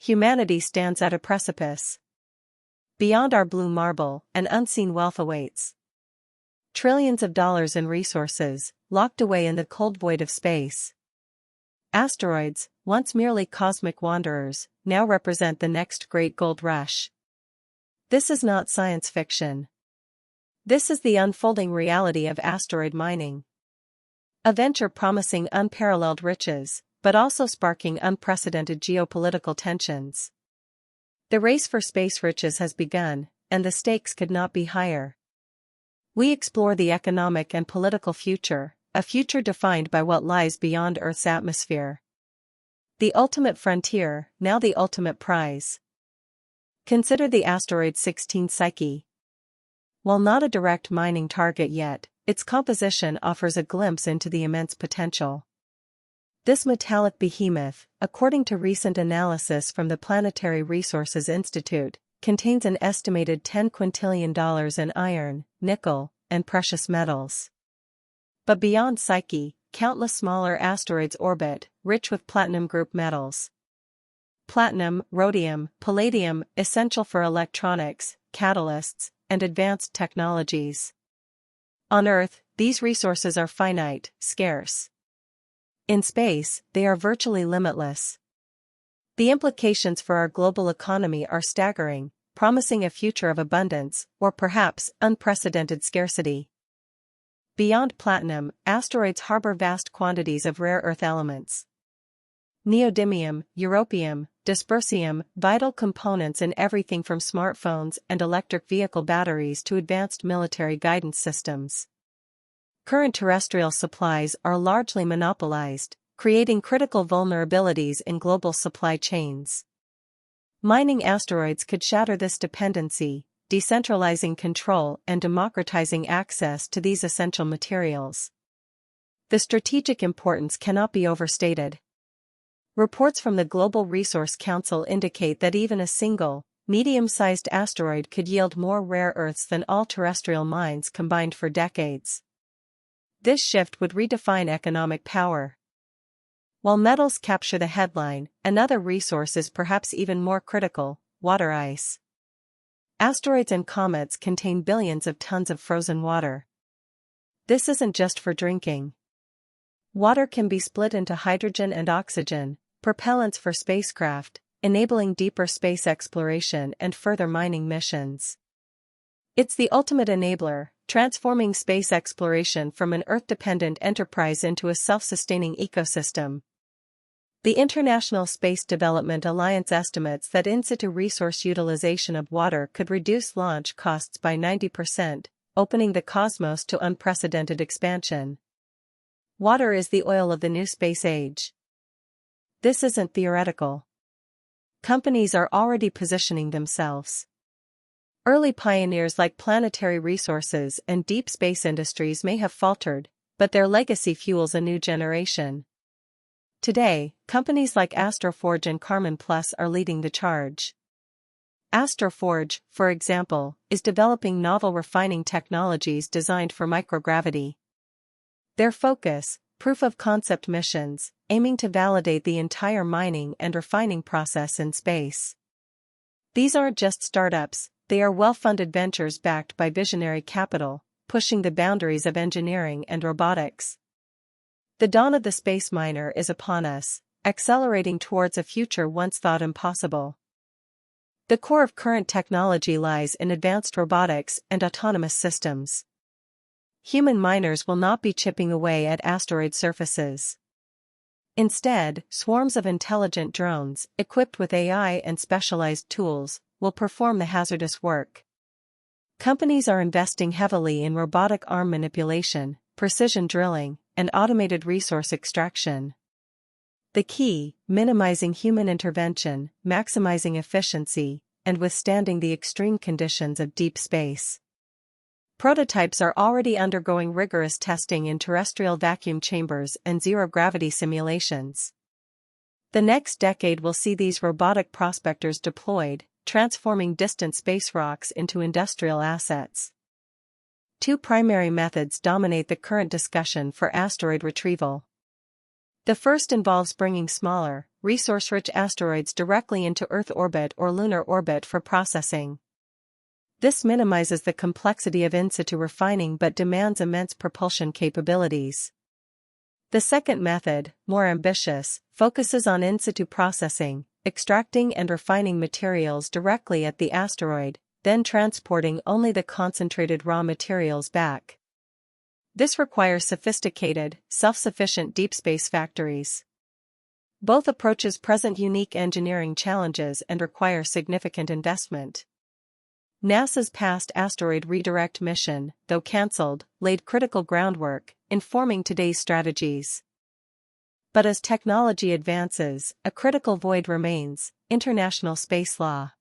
Humanity stands at a precipice. Beyond our blue marble, an unseen wealth awaits. Trillions of dollars in resources, locked away in the cold void of space. Asteroids, once merely cosmic wanderers, now represent the next great gold rush. This is not science fiction. This is the unfolding reality of asteroid mining. A venture promising unparalleled riches, but also sparking unprecedented geopolitical tensions. The race for space riches has begun, and the stakes could not be higher. We explore the economic and political future, a future defined by what lies beyond Earth's atmosphere. The ultimate frontier, now the ultimate prize. Consider the asteroid 16 Psyche. While not a direct mining target yet, its composition offers a glimpse into the immense potential. This metallic behemoth, according to recent analysis from the Planetary Resources Institute, contains an estimated $10 quintillion in iron, nickel, and precious metals. But beyond Psyche, countless smaller asteroids orbit, rich with platinum group metals. Platinum, rhodium, palladium, essential for electronics, catalysts, and advanced technologies. On Earth, these resources are finite, scarce. In space, they are virtually limitless. The implications for our global economy are staggering, promising a future of abundance, or perhaps unprecedented scarcity. Beyond platinum, asteroids harbor vast quantities of rare earth elements. Neodymium, europium, dysprosium, vital components in everything from smartphones and electric vehicle batteries to advanced military guidance systems. Current terrestrial supplies are largely monopolized, creating critical vulnerabilities in global supply chains. Mining asteroids could shatter this dependency, decentralizing control and democratizing access to these essential materials. The strategic importance cannot be overstated. Reports from the Global Resource Council indicate that even a single, medium-sized asteroid could yield more rare earths than all terrestrial mines combined for decades. This shift would redefine economic power. While metals capture the headline, another resource is perhaps even more critical: water ice. Asteroids and comets contain billions of tons of frozen water. This isn't just for drinking. Water can be split into hydrogen and oxygen, propellants for spacecraft, enabling deeper space exploration and further mining missions. It's the ultimate enabler, transforming space exploration from an Earth-dependent enterprise into a self-sustaining ecosystem. The International Space Development Alliance estimates that in-situ resource utilization of water could reduce launch costs by 90%, opening the cosmos to unprecedented expansion. Water is the oil of the new space age. This isn't theoretical. Companies are already positioning themselves. Early pioneers like Planetary Resources and Deep Space Industries may have faltered, but their legacy fuels a new generation. Today, companies like Astroforge and Carmen Plus are leading the charge. Astroforge, for example, is developing novel refining technologies designed for microgravity. Their focus, proof-of-concept missions, aiming to validate the entire mining and refining process in space. These aren't just startups, they are well-funded ventures backed by visionary capital, pushing the boundaries of engineering and robotics. The dawn of the space miner is upon us, accelerating towards a future once thought impossible. The core of current technology lies in advanced robotics and autonomous systems. Human miners will not be chipping away at asteroid surfaces. Instead, swarms of intelligent drones, equipped with AI and specialized tools, will perform the hazardous work. Companies are investing heavily in robotic arm manipulation, precision drilling, and automated resource extraction. The key: minimizing human intervention, maximizing efficiency, and withstanding the extreme conditions of deep space. Prototypes are already undergoing rigorous testing in terrestrial vacuum chambers and zero-gravity simulations. The next decade will see these robotic prospectors deployed, transforming distant space rocks into industrial assets. Two primary methods dominate the current discussion for asteroid retrieval. The first involves bringing smaller, resource-rich asteroids directly into Earth orbit or lunar orbit for processing. This minimizes the complexity of in-situ refining but demands immense propulsion capabilities. The second method, more ambitious, focuses on in-situ processing, extracting and refining materials directly at the asteroid, then transporting only the concentrated raw materials back. This requires sophisticated, self-sufficient deep space factories. Both approaches present unique engineering challenges and require significant investment. NASA's past asteroid redirect mission, though cancelled, laid critical groundwork, informing today's strategies. But as technology advances, a critical void remains: international space law.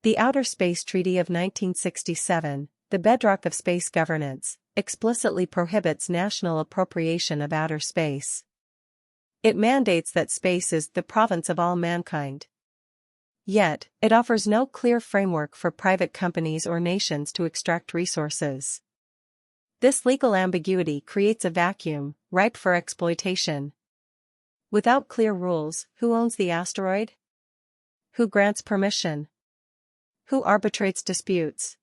The Outer Space Treaty of 1967, the bedrock of space governance, explicitly prohibits national appropriation of outer space. It mandates that space is the province of all mankind. Yet, it offers no clear framework for private companies or nations to extract resources. This legal ambiguity creates a vacuum, ripe for exploitation. Without clear rules, who owns the asteroid? Who grants permission? Who arbitrates disputes?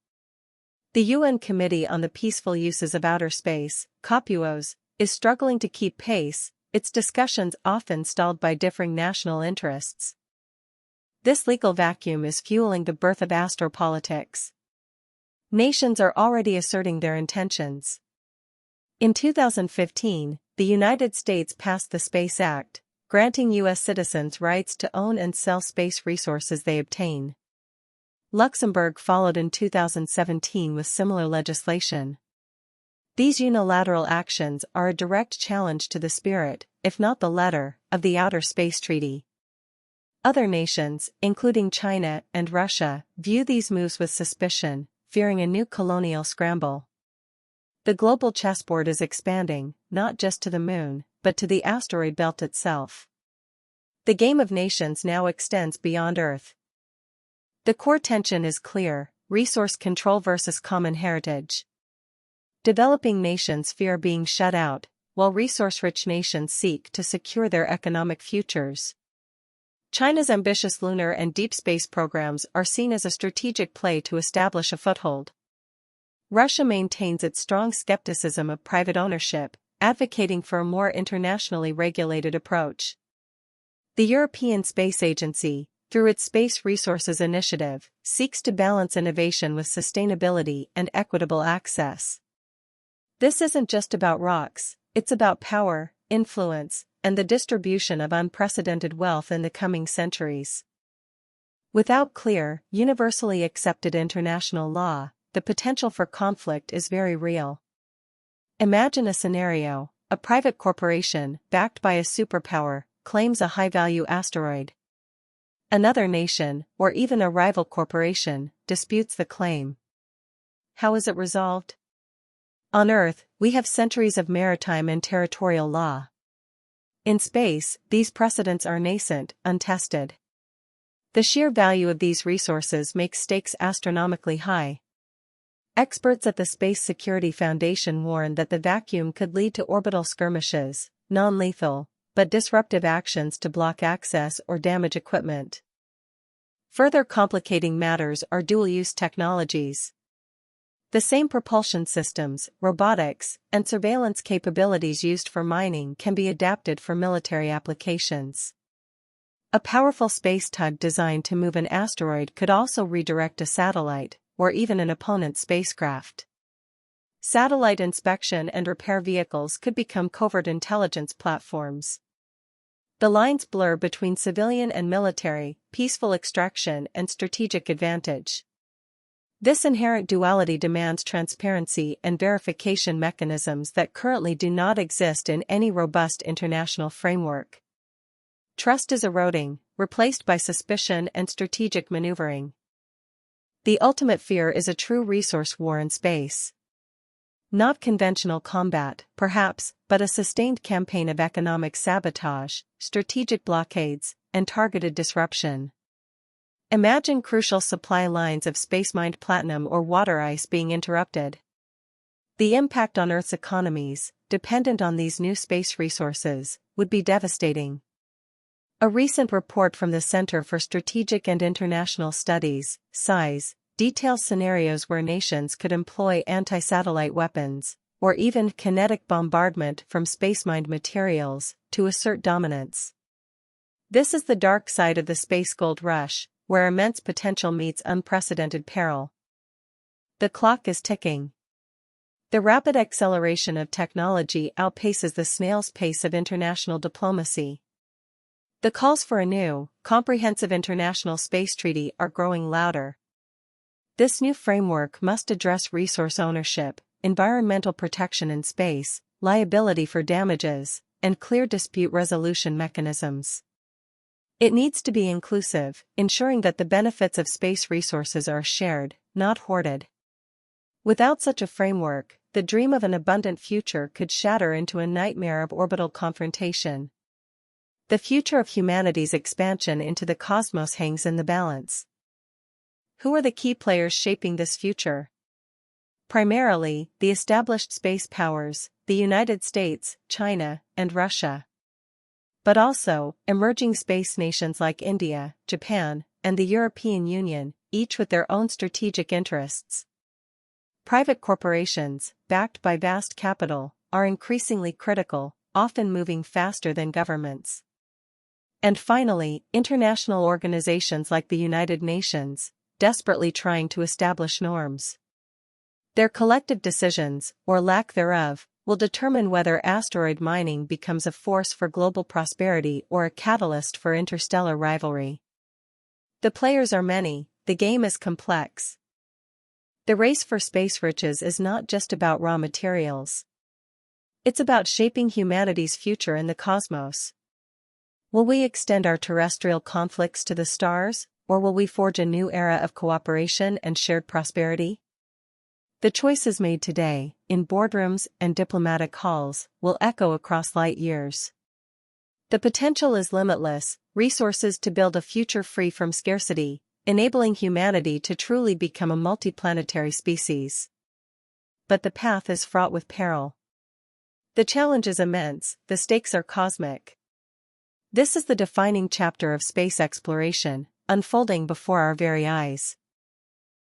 The UN Committee on the Peaceful Uses of Outer Space, COPUOS, is struggling to keep pace, its discussions often stalled by differing national interests. This legal vacuum is fueling the birth of astropolitics. Nations are already asserting their intentions. In 2015, the United States passed the Space Act, granting U.S. citizens rights to own and sell space resources they obtain. Luxembourg followed in 2017 with similar legislation. These unilateral actions are a direct challenge to the spirit, if not the letter, of the Outer Space Treaty. Other nations, including China and Russia, view these moves with suspicion, fearing a new colonial scramble. The global chessboard is expanding, not just to the moon, but to the asteroid belt itself. The game of nations now extends beyond Earth. The core tension is clear: resource control versus common heritage. Developing nations fear being shut out, while resource-rich nations seek to secure their economic futures. China's ambitious lunar and deep space programs are seen as a strategic play to establish a foothold. Russia maintains its strong skepticism of private ownership, advocating for a more internationally regulated approach. The European Space Agency, through its Space Resources Initiative, seeks to balance innovation with sustainability and equitable access. This isn't just about rocks, it's about power, influence, and the distribution of unprecedented wealth in the coming centuries. Without clear, universally accepted international law, the potential for conflict is very real. Imagine a scenario: a private corporation, backed by a superpower, claims a high-value asteroid. Another nation, or even a rival corporation, disputes the claim. How is it resolved? On Earth, we have centuries of maritime and territorial law. In space, these precedents are nascent, untested. The sheer value of these resources makes stakes astronomically high. Experts at the Space Security Foundation warn that the vacuum could lead to orbital skirmishes, non-lethal, but disruptive actions to block access or damage equipment. Further complicating matters are dual-use technologies. The same propulsion systems, robotics, and surveillance capabilities used for mining can be adapted for military applications. A powerful space tug designed to move an asteroid could also redirect a satellite, or even an opponent's spacecraft. Satellite inspection and repair vehicles could become covert intelligence platforms. The lines blur between civilian and military, peaceful extraction and strategic advantage. This inherent duality demands transparency and verification mechanisms that currently do not exist in any robust international framework. Trust is eroding, replaced by suspicion and strategic maneuvering. The ultimate fear is a true resource war in space. Not conventional combat, perhaps, but a sustained campaign of economic sabotage, strategic blockades, and targeted disruption. Imagine crucial supply lines of space-mined platinum or water ice being interrupted. The impact on Earth's economies, dependent on these new space resources, would be devastating. A recent report from the Center for Strategic and International Studies, SISE, details scenarios where nations could employ anti-satellite weapons, or even kinetic bombardment from space-mined materials, to assert dominance. This is the dark side of the space gold rush, where immense potential meets unprecedented peril. The clock is ticking. The rapid acceleration of technology outpaces the snail's pace of international diplomacy. The calls for a new, comprehensive international space treaty are growing louder. This new framework must address resource ownership, environmental protection in space, liability for damages, and clear dispute resolution mechanisms. It needs to be inclusive, ensuring that the benefits of space resources are shared, not hoarded. Without such a framework, the dream of an abundant future could shatter into a nightmare of orbital confrontation. The future of humanity's expansion into the cosmos hangs in the balance. Who are the key players shaping this future? Primarily, the established space powers, the United States, China, and Russia. But also, emerging space nations like India, Japan, and the European Union, each with their own strategic interests. Private corporations, backed by vast capital, are increasingly critical, often moving faster than governments. And finally, international organizations like the United Nations, desperately trying to establish norms. Their collective decisions, or lack thereof, will determine whether asteroid mining becomes a force for global prosperity or a catalyst for interstellar rivalry. The players are many, the game is complex. The race for space riches is not just about raw materials. It's about shaping humanity's future in the cosmos. Will we extend our terrestrial conflicts to the stars, or will we forge a new era of cooperation and shared prosperity? The choices made today, in boardrooms and diplomatic halls, will echo across light years. The potential is limitless, resources to build a future free from scarcity, enabling humanity to truly become a multiplanetary species. But the path is fraught with peril. The challenge is immense, the stakes are cosmic. This is the defining chapter of space exploration, unfolding before our very eyes.